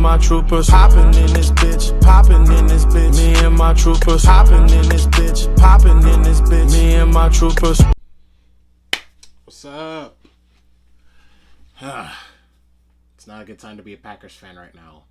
my troopers hopping in this bitch, popping in this bitch. Me and my troopers hopping in this bitch, popping in this bitch. Me and my troopers. What's up? It's not a good time to be a Packers fan right now.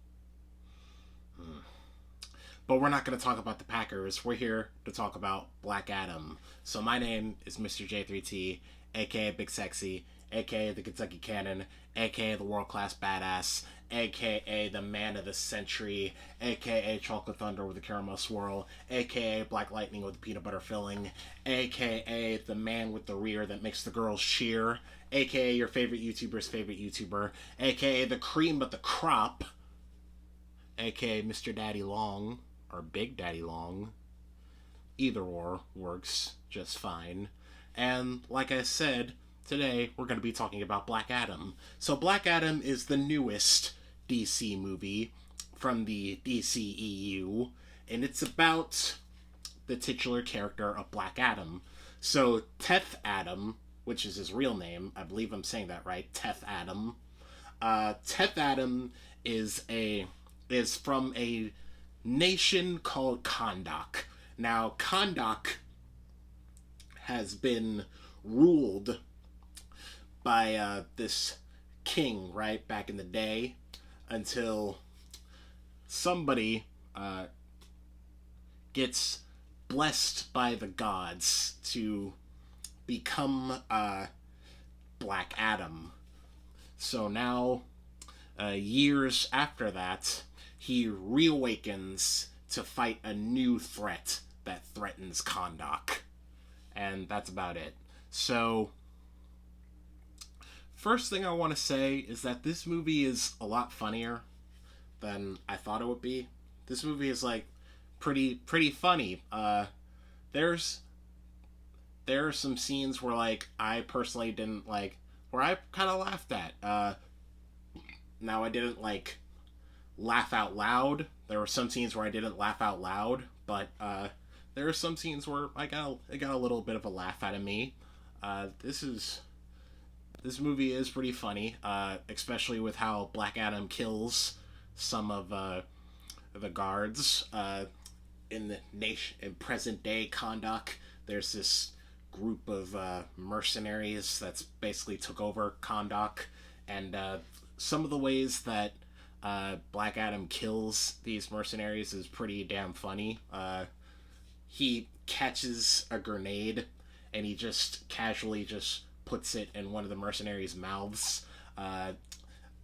But we're not going to talk about the Packers. We're here to talk about Black Adam. So my name is Mr. J3T, aka Big Sexy, aka the Kentucky Cannon, aka the World Class Badass, aka the Man of the Century, aka Chocolate Thunder with a Caramel Swirl, aka Black Lightning with a peanut butter filling, aka the man with the rear that makes the girls cheer, aka your favorite YouTuber's favorite YouTuber, aka the cream of the crop, aka Mr. Daddy Long, or Big Daddy Long. Either or works just fine. And like I said, today we're going to be talking about Black Adam. So Black Adam is the newest DC movie from the DCEU, and it's about the titular character of Black Adam. So Teth Adam, which is his real name, I believe I'm saying that right, Teth Adam. Teth Adam is from a nation called Kahndaq. Now, Kahndaq has been ruled by this king, right, back in the day, until somebody gets blessed by the gods to become Black Adam. So now, years after that, he reawakens to fight a new threat that threatens Kahndaq. And that's about it. So, first thing I want to say is that this movie is a lot funnier than I thought it would be. This movie is, like, pretty funny. There are some scenes where, like, I personally didn't like, where I kind of laughed at. Now, I didn't, like, laugh out loud. There were some scenes where I didn't laugh out loud, but there are some scenes where it got a little bit of a laugh out of me. This movie is pretty funny, especially with how Black Adam kills some of the guards in present day Kahndaq. There's this group of mercenaries that's basically took over Kahndaq, and some of the ways that Black Adam kills these mercenaries is pretty damn funny. He catches a grenade and he just casually just puts it in one of the mercenaries' mouths.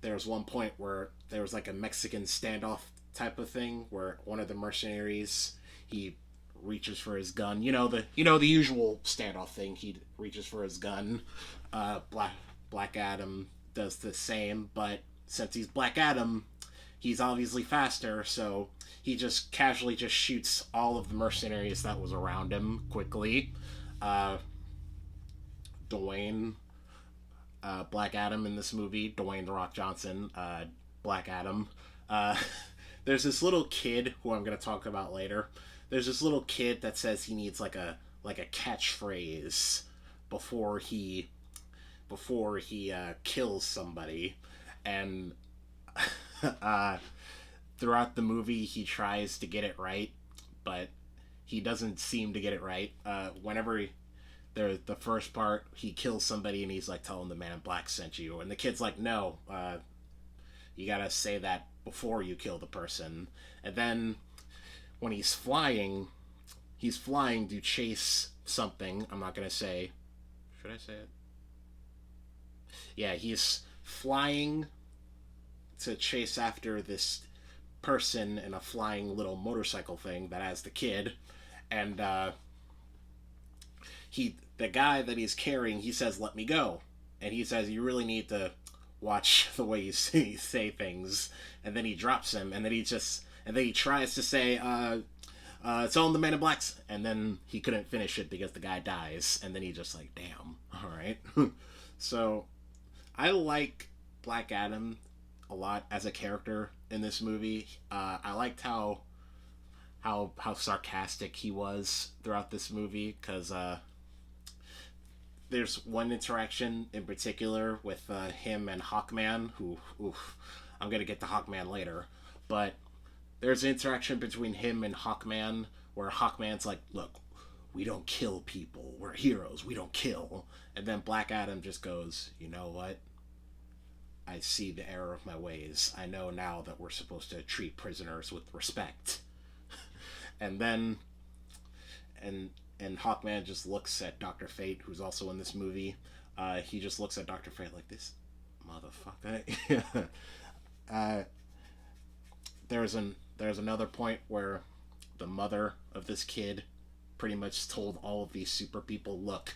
There's one point where there was like a Mexican standoff type of thing where one of the mercenaries, he reaches for his gun. You know the usual standoff thing. He reaches for his gun. Black Adam does the same, but since he's Black Adam, he's obviously faster, so he just casually just shoots all of the mercenaries that was around him quickly. Dwayne, Black Adam in this movie, Dwayne "The Rock" Johnson, Black Adam. There's this little kid who I'm going to talk about later. There's this little kid that says he needs like a catchphrase before he kills somebody, and throughout the movie he tries to get it right, but he doesn't seem to get it right. The first part, he kills somebody and he's like telling the Man in Black sent you, and the kid's like, no, you gotta say that before you kill the person. And then when he's flying to chase something. I'm not gonna say, should I say it? Yeah, he's flying to chase after this person in a flying little motorcycle thing that has the kid, and the guy that he's carrying, he says, "Let me go," and he says, "You really need to watch the way you say things," and then he drops him, and then he tries to say, "It's all in the Man in Blacks," and then he couldn't finish it because the guy dies, and then he just like, damn, all right. So I like Black Adam a lot as a character in this movie. I liked how sarcastic he was throughout this movie, because there's one interaction in particular with him and Hawkman, who, I'm gonna get to Hawkman later, but there's an interaction between him and Hawkman where Hawkman's like, look, we don't kill people. We're heroes. We don't kill. And then Black Adam just goes, you know what? I see the error of my ways. I know now that we're supposed to treat prisoners with respect. And then, and Hawkman just looks at Dr. Fate, who's also in this movie. He just looks at Dr. Fate like, this motherfucker. There's another point where the mother of this kid pretty much told all of these super people, look,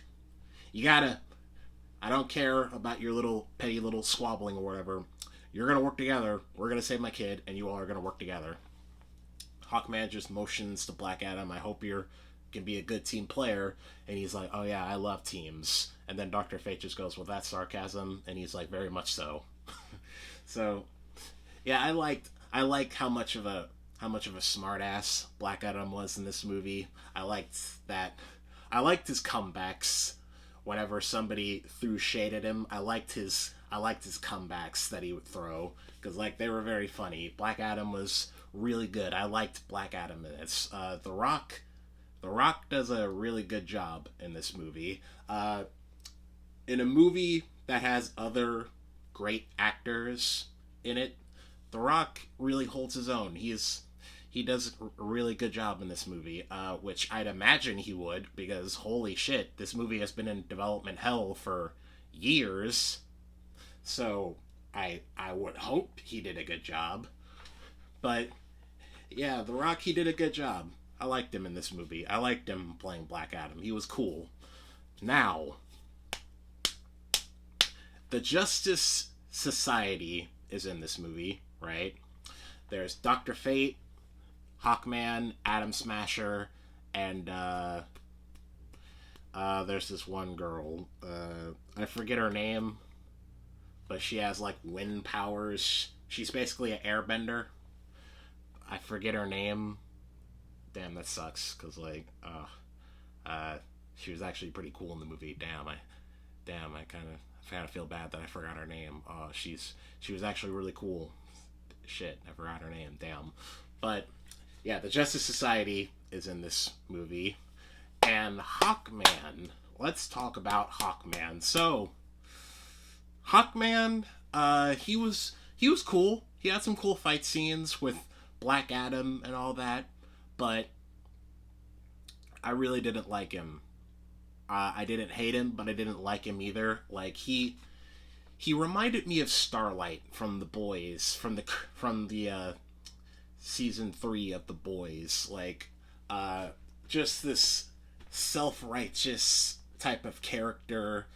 I don't care about your little petty little squabbling or whatever. You're gonna work together. We're gonna save my kid, and you all are gonna work together. Hawkman just motions to Black Adam, I hope you can be a good team player. And he's like, oh yeah, I love teams. And then Dr. Fate just goes, well, that's sarcasm. And he's like, very much so. So, yeah, I like how much of a smartass Black Adam was in this movie. I liked his comebacks. Whenever somebody threw shade at him, I liked his comebacks that he would throw, because like they were very funny. Black Adam was really good. I liked Black Adam in this. The Rock does a really good job in this movie. In a movie that has other great actors in it, The Rock really holds his own. He does a really good job in this movie, which I'd imagine he would, because holy shit, this movie has been in development hell for years. So I would hope he did a good job. But yeah, The Rock, he did a good job. I liked him in this movie. I liked him playing Black Adam. He was cool. Now, the Justice Society is in this movie, right? There's Dr. Fate, Hawkman, Atom Smasher, and there's this one girl. I forget her name, but she has like wind powers. She's basically an airbender. I forget her name. Damn, that sucks. Cause like, she was actually pretty cool in the movie. I kind of feel bad that I forgot her name. She was actually really cool. Shit, I forgot her name. Damn, but. Yeah, the Justice Society is in this movie. And Hawkman. Let's talk about Hawkman. So, Hawkman, he was cool. He had some cool fight scenes with Black Adam and all that. But I really didn't like him. I didn't hate him, but I didn't like him either. Like, he reminded me of Starlight from The Boys. From the season 3 of The Boys. Like, just this self-righteous type of character,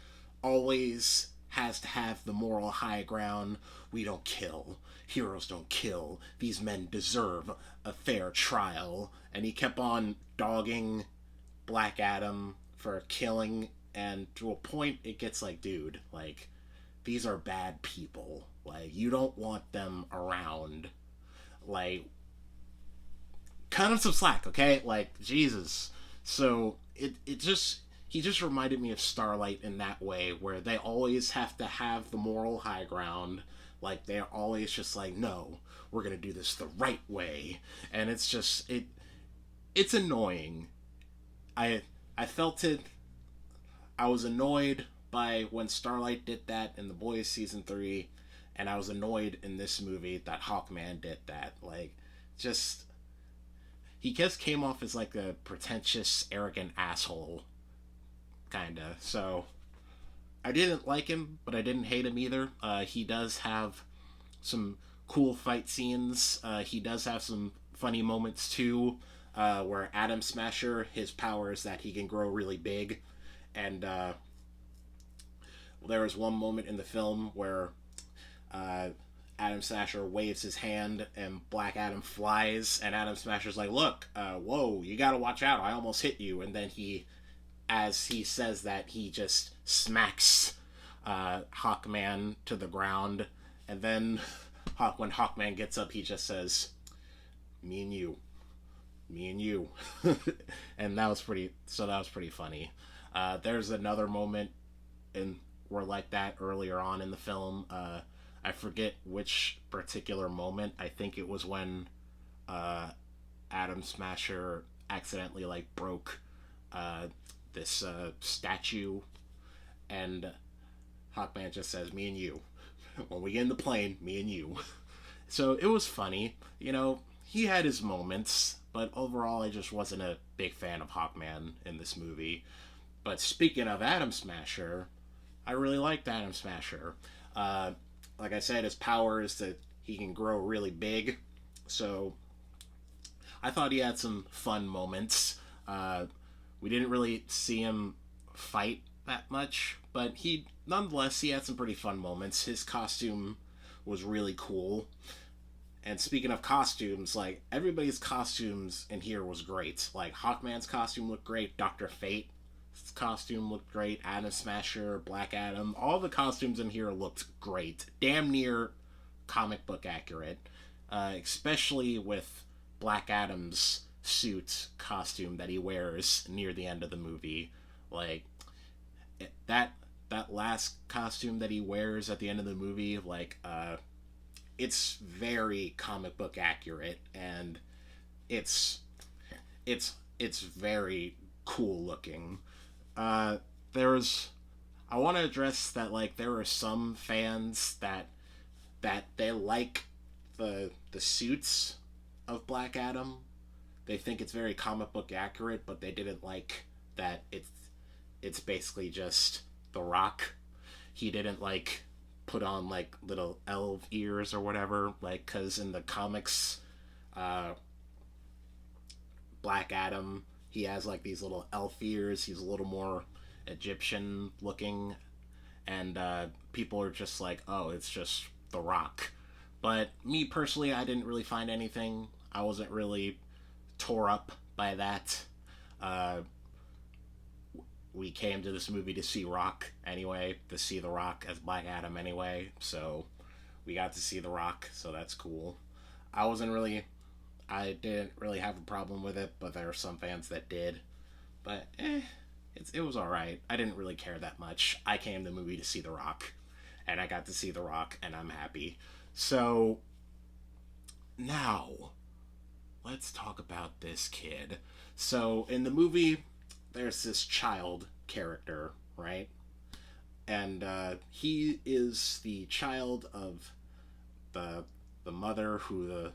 always has to have the moral high ground. We don't kill. Heroes don't kill. These men deserve a fair trial. And he kept on dogging Black Adam for killing, and to a point it gets like, dude, like, these are bad people. Like, you don't want them around. Like, cut him some slack, okay? Like, Jesus. So he just reminded me of Starlight in that way, where they always have to have the moral high ground. Like, they're always just like, no, we're gonna do this the right way. And it's just, it's annoying. I felt it. I was annoyed by when Starlight did that in The Boys season 3, and I was annoyed in this movie that Hawkman did that. Like, just, he just came off as like a pretentious, arrogant asshole, kinda. So I didn't like him, but I didn't hate him either. He does have some cool fight scenes. He does have some funny moments too, where Atom Smasher, his power is that he can grow really big. And there was one moment in the film where Atom Smasher waves his hand and Black Adam flies, and Atom Smasher's like, look, whoa, you gotta watch out, I almost hit you. And then as he says that, he just smacks Hawkman to the ground. And then when Hawkman gets up, he just says, me and you. And that was pretty funny. There's another moment where like that earlier on in the film. I forget which particular moment. I think it was when Adam Smasher accidentally like broke this statue, and Hawkman just says, "Me and you." When we get in the plane, me and you. So it was funny. You know, he had his moments, but overall, I just wasn't a big fan of Hawkman in this movie. But speaking of Adam Smasher, I really liked Adam Smasher. Like I said, his power is that he can grow really big. So I thought he had some fun moments. We didn't really see him fight that much, but nonetheless he had some pretty fun moments. His costume was really cool. And speaking of costumes, like everybody's costumes in here was great. Like Hawkman's costume looked great, Dr. Fate's costume looked great, Adam Smasher, Black Adam, all the costumes in here looked great. Damn near comic book accurate. Especially with Black Adam's suit costume that he wears near the end of the movie. Like that last costume that he wears at the end of the movie, like it's very comic book accurate, and it's very cool looking. I want to address that, like, there are some fans that they like the suits of Black Adam. They think it's very comic book accurate, but they didn't like that it's basically just The Rock. He didn't like put on like little elf ears or whatever, like, because in the comics, Black Adam, he has like these little elf ears. He's a little more Egyptian looking, and people are just like, oh, it's just The Rock. But me personally, I didn't really find anything. I wasn't really tore up by that. We came to this movie to see Rock anyway, to see The Rock as Black Adam anyway, so we got to see The Rock, so that's cool. I didn't really have a problem with it, but there are some fans that did. But, it was alright. I didn't really care that much. I came to the movie to see The Rock, and I got to see The Rock, and I'm happy. So, now, let's talk about this kid. So, in the movie, there's this child character, right? And he is the child of the mother who the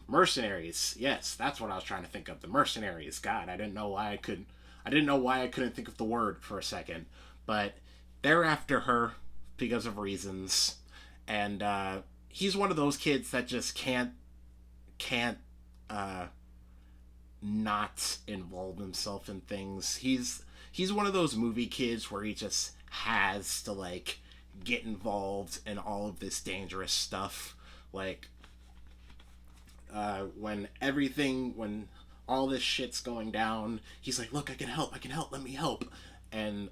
mercenaries. Yes, that's what I was trying to think of. The mercenaries. God, I didn't know why I couldn't think of the word for a second. But they're after her because of reasons, and he's one of those kids that just can't not involve himself in things. He's one of those movie kids where he just has to like get involved in all of this dangerous stuff. Like when all this shit's going down, he's like, look, I can help, let me help. And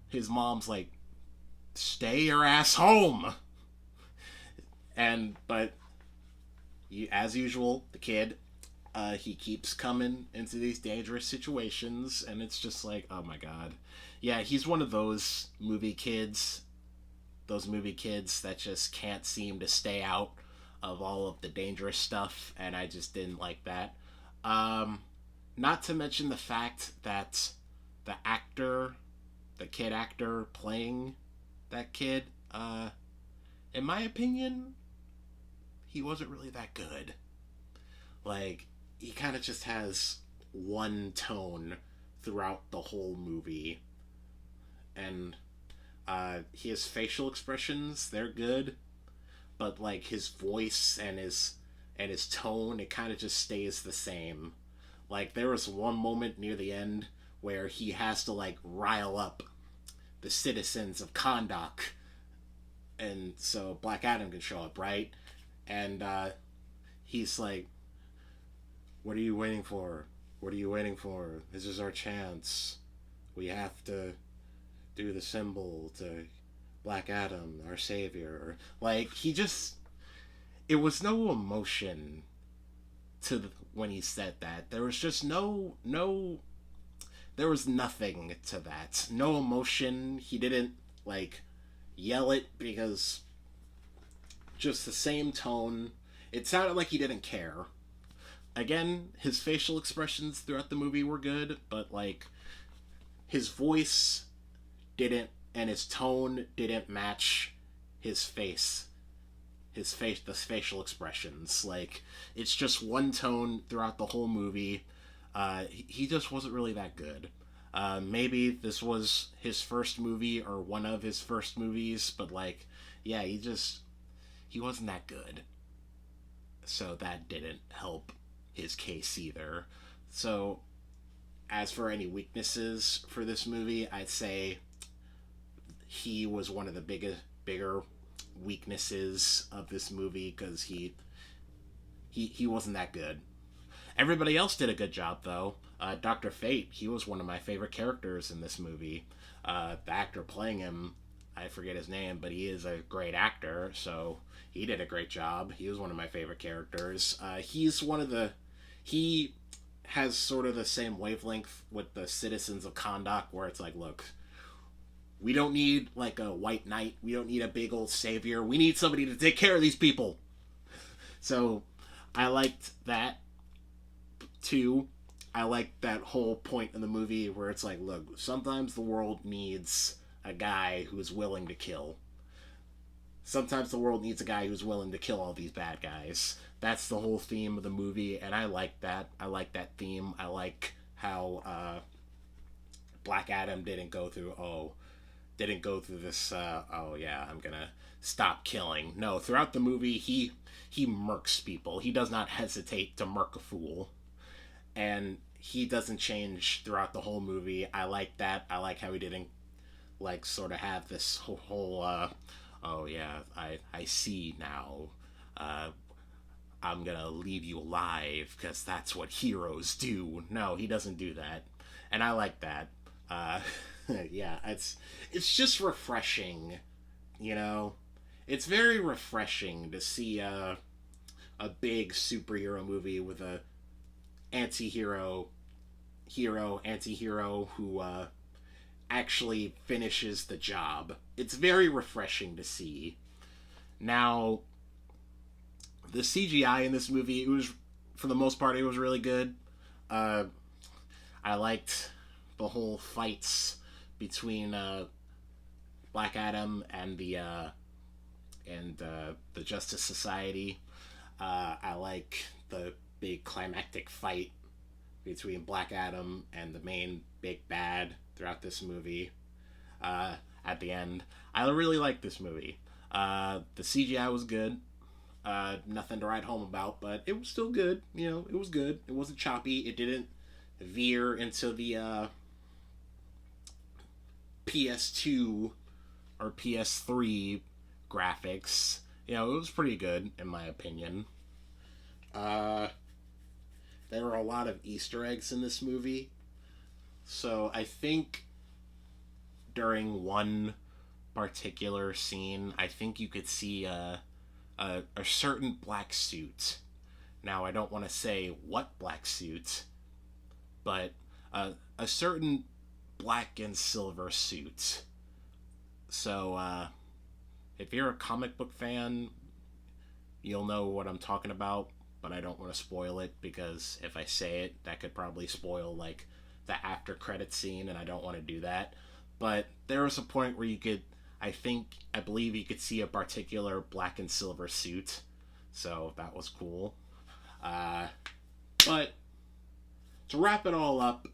his mom's like, stay your ass home. But as usual, the kid, he keeps coming into these dangerous situations, and it's just like, oh my god. Yeah, he's one of those movie kids that just can't seem to stay out of all of the dangerous stuff, and I just didn't like that. Not to mention the fact that the kid actor playing that kid, in my opinion, he wasn't really that good. Like, he kind of just has one tone throughout the whole movie. And his facial expressions, they're good. But, like, his voice and his tone, it kind of just stays the same. Like, there was one moment near the end where he has to, like, rile up the citizens of Kahndaq. And so Black Adam can show up, right? And he's like, what are you waiting for? What are you waiting for? This is our chance. We have to do the symbol to Black Adam, our savior. Like, it was no emotion when he said that. There was just no there was nothing to that. No emotion. He didn't like yell it because just the same tone. It sounded like he didn't care. Again, his facial expressions throughout the movie were good, but like his voice didn't and his tone didn't match his face. The facial expressions. Like, it's just one tone throughout the whole movie. He just wasn't really that good. Maybe this was his first movie or one of his first movies, but like, yeah, he wasn't that good. So that didn't help his case either. So, as for any weaknesses for this movie, I'd say he was one of the bigger weaknesses of this movie because he wasn't that good. Everybody else did a good job though. Dr. Fate, he was one of my favorite characters in this movie. The actor playing him, I forget his name, but he is a great actor, so he did a great job. He was one of my favorite characters. He has sort of the same wavelength with the Citizens of Kahndaq, where it's like, look, we don't need like a white knight. We don't need a big old savior. We need somebody to take care of these people. So I liked that too. I liked that whole point in the movie where it's like, look, sometimes the world needs a guy who's willing to kill. Sometimes the world needs a guy who's willing to kill all these bad guys. That's the whole theme of the movie, and I like that. I like that theme. I like how Black Adam didn't go through this, oh yeah, I'm gonna stop killing. No, throughout the movie, he murks people. He does not hesitate to murk a fool. And he doesn't change throughout the whole movie. I like that. I like how he didn't, like, sort of have this whole oh yeah, I see now. I'm gonna leave you alive, because that's what heroes do. No, he doesn't do that. And I like that. Yeah, it's just refreshing, you know? It's very refreshing to see a big superhero movie with a anti-hero who actually finishes the job. It's very refreshing to see. Now, the CGI in this movie, it was, for the most part, it was really good. I liked the whole fights between Black Adam and the Justice Society. I like the big climactic fight between Black Adam and the main big bad throughout this movie. At the end, I really liked this movie. The CGI was good. Nothing to write home about, but it was still good. You know, it was good. It wasn't choppy. It didn't veer into the PS2 or PS3 graphics. You know, it was pretty good, in my opinion. There were a lot of Easter eggs in this movie. So I think during one particular scene, I think you could see a certain black suit. Now, I don't want to say what black suit, but a certain black and silver suit. So, if you're a comic book fan, you'll know what I'm talking about, but I don't want to spoil it, because if I say it, that could probably spoil, like, the after credit scene, and I don't want to do that. But there was a point where you could, I believe you could see a particular black and silver suit, so that was cool. But to wrap it all up,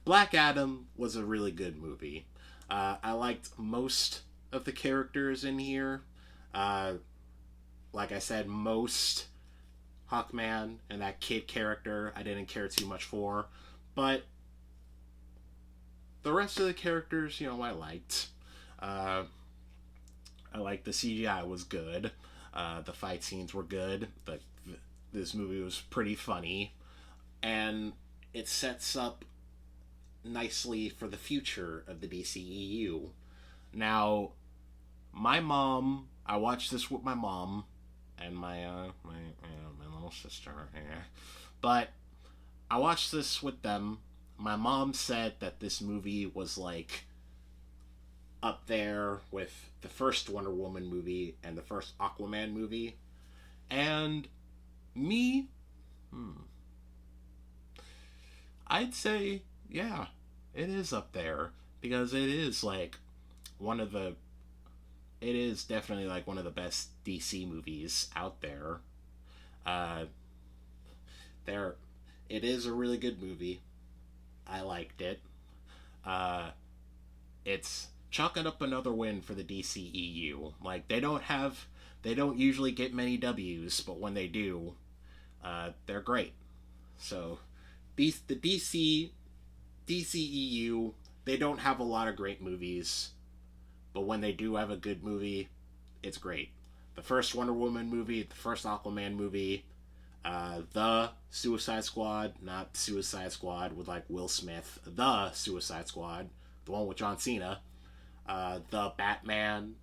Black Adam was a really good movie. I liked most of the characters in here. Like I said, most Hawkman and that kid character I didn't care too much for, but the rest of the characters, you know, I liked. I liked the CGI was good. The fight scenes were good. This movie was pretty funny, and it sets up nicely for the future of the DCEU. Now, I watched this with my mom and my little sister. Yeah. But I watched this with them. my mom said that this movie was like up there with the first Wonder Woman movie and the first Aquaman movie. And me, I'd say, yeah, it is up there. Because it is like it is definitely like one of the best DC movies out there. Uh, it is a really good movie. I liked it. It's chalking up another win for the DCEU. Like they don't usually get many W's, but when they do, they're great. So, the DCEU, they don't have a lot of great movies, but when they do have a good movie, it's great. The first Wonder Woman movie, the first Aquaman movie, the Suicide Squad, not Suicide Squad with like Will Smith, the Suicide Squad, the one with John Cena, the Batman,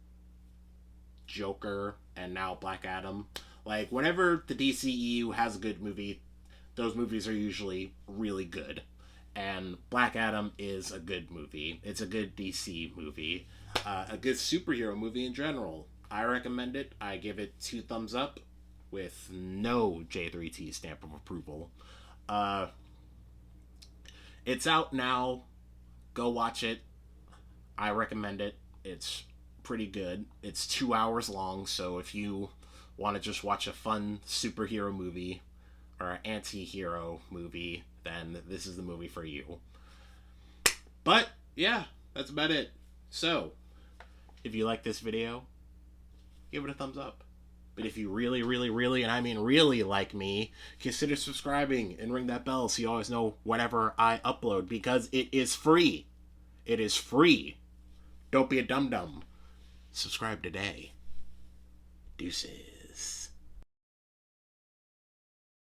Joker, and now Black Adam. Like, whenever the DCEU has a good movie, those movies are usually really good. And Black Adam is a good movie. It's a good DC movie. A good superhero movie in general. I recommend it. I give it 2 thumbs up with no J3T stamp of approval. It's out now. Go watch it. I recommend it. It's pretty good. It's 2 hours long, so if you want to just watch a fun superhero movie or an anti-hero movie, then this is the movie for you. But, yeah, that's about it. So, if you like this video, give it a thumbs up. But if you really, really, really, and I mean really like me, consider subscribing and ring that bell so you always know whenever I upload, because it is free. It is free. Don't be a dum-dum. Subscribe today. Deuces.